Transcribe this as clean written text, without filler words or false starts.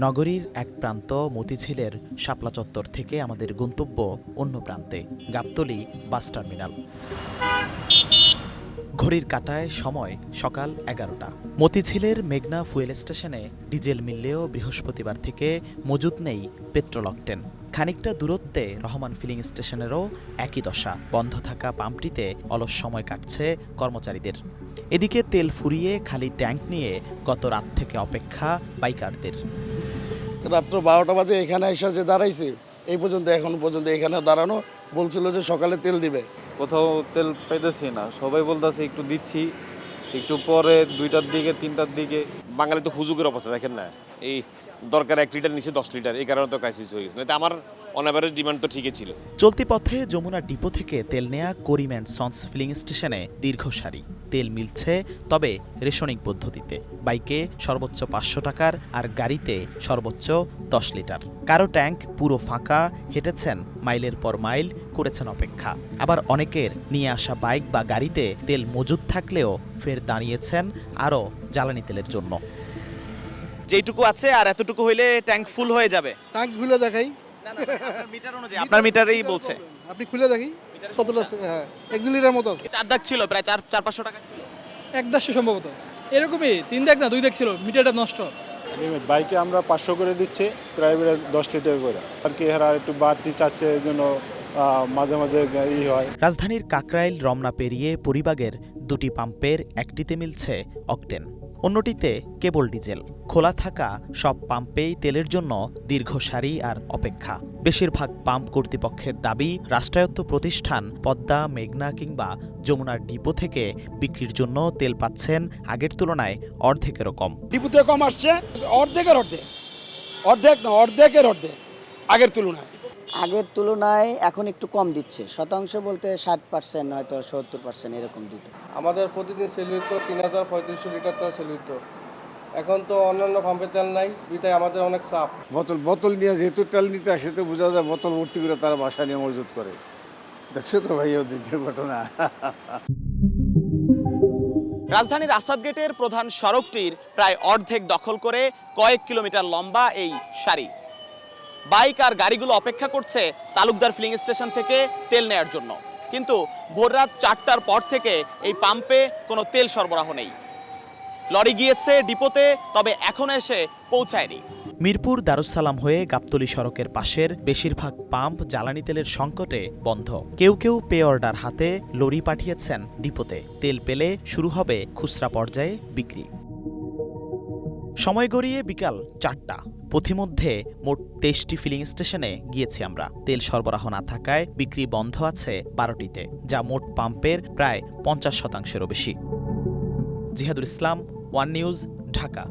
নগরীর এক প্রান্ত মতিঝিলের শাপলা চত্বর থেকে আমাদের গন্তব্য অন্য প্রান্তে গাবতলী বাস টার্মিনাল। ঘড়ির কাঁটায় সময় সকাল 11টা। মতিঝিলের মেঘনা ফুয়েল স্টেশনে ডিজেল মিললেও বৃহস্পতিবার থেকে মজুত নেই পেট্রোল অকটেন। খানিকটা দূরত্বে রহমান ফিলিং স্টেশনেরও একই দশা। বন্ধ থাকা পাম্পটিতে অলস সময় কাটছে কর্মচারীদের। এদিকে তেল ফুরিয়ে খালি ট্যাঙ্ক নিয়ে গত রাত থেকে অপেক্ষা বাইকারদের। রাত্র 12টা বাজে এখানে এসে যে দাঁড়াইছে এই পর্যন্ত এখন পর্যন্ত এখানে দাঁড়ানো, বলছিল যে সকালে তেল দিবে। কোথাও তেল পাইতেছি না, সবাই বলতেছে একটু দিচ্ছি, একটু পরে 2টার দিকে 3টার দিকে। বাঙালি তো হুজুগের অবস্থা দেখেন না, এই দরকার 1 লিটার নিচে 10 লিটার, এই কারণে তো ক্রাইসিস হয়ে গেছে। আমার অনাভারেজ ডিমান্ড তো ঠিকই ছিল। চলতি পথে যমুনা ডিপো থেকে তেল নেয়া করিম অ্যান্ড সন্স ফিলিং স্টেশনে দীর্ঘ সারি। তেল মিলছে, তবে রেশনিং পদ্ধতিতে। বাইকে সর্বোচ্চ 500 টাকার আর গাড়িতে সর্বোচ্চ 10 লিটার। কারো ট্যাঙ্ক পুরো ফাঁকা, হেঁটেছেন মাইলের পর মাইল, করেছেন অপেক্ষা। আবার অনেকের নিয়ে আসা বাইক বা গাড়িতে তেল মজুদ থাকলেও ফের দাঁড়িয়েছেন আরও জ্বালানি তেলের জন্য। যেটুকু আছে আর এতটুকু হইলে ট্যাঙ্ক ফুল হয়ে যাবে। ট্যাঙ্ক খুলে দেখাই, মিটার অনুযায়ী আপনার মিটারেই বলছে। আপনি খুলে দেখি কতটা আছে। হ্যাঁ, 1 লিটার মতো আছে। 4 দাগ ছিল, প্রায় 400-500 টাকা ছিল। 1-150 সম্ভবত এরকমই, 3 দাগ না 2 দাগ ছিল, মিটারটা নষ্ট। বাইকে আমরা 500 করে দিচ্ছি, প্রাইভেটে 10 লিটার করে। আর কি এরা একটু বাড়তি চাচ্ছে, এই জন্য মাঝে মাঝে হয়। রাজধানীর কাকরাইল রমনা পেরিয়ে পরিবাগের 2টি পাম্পের একটিতে মিলছে অকটেন, অন্যটিতে কেবল ডিজেল। খোলা থাকা সব পাম্পেই তেলের জন্য দীর্ঘ সারি আর অপেক্ষা। বেশিরভাগ পাম্প কর্তৃপক্ষের দাবি, রাষ্ট্রায়ত্ত প্রতিষ্ঠান পদ্মা, মেঘনা কিংবা যমুনার ডিপো থেকে বিক্রির জন্য তেল পাচ্ছেন আগের তুলনায় অর্ধেকেরও কম। ডিপোতে কম আসছে, অর্ধেকের অর্ধেক আগের তুলনায় এখন একটু কম দিচ্ছে। শতাংশ বলতে 60%, হয়তো 70% এরকম দিত। আমাদের প্রতিদিন সেল হইতো 3035 লিটার তেল সেল হইতো। এখন তো অন্যান্য পাম্পে তেল নাই, বিধায় আমাদের অনেক চাপ। বোতল নিয়ে যেহেতু তেল নিতে আসে, তো বোঝা যায় বোতল ভর্তি করে তারা বাসা নিয়ে মজুত করে। দেখছো তো ভাই ওদের ঘটনা। রাজধানীর আসাদ গেটের প্রধান সড়কটির প্রায় অর্ধেক দখল করে কয়েক কিলোমিটার লম্বা এই সারি। বাইক আর গাড়িগুলো অপেক্ষা করছে তালুকদার ফিলিং স্টেশন থেকে তেল নেয়ার জন্য। কিন্তু ভোররাত 4টার পর থেকে এই পাম্পে কোনো তেল সরবরাহ নেই। লরি গিয়েছে ডিপোতে, তবে এখনো এসে পৌঁছায়নি। মিরপুর দারুসালাম হয়ে গাবতলী সড়কের পাশের বেশিরভাগ পাম্প জ্বালানি তেলের সংকটে বন্ধ। কেউ কেউ পে অর্ডার হাতে লরি পাঠিয়েছেন ডিপোতে। তেল পেলে শুরু হবে খুচরা পর্যায়ে বিক্রি। সময় গড়িয়ে বিকাল 4টা। পথিমধ্যে মোট 23টি ফিলিং স্টেশনে গিয়েছি আমরা। তেল সরবরাহ না থাকায় বিক্রি বন্ধ আছে 12টিতে, যা মোট পাম্পের প্রায় 50%-এরও বেশি। জিহাদুল ইসলাম, ওয়ান নিউজ, ঢাকা।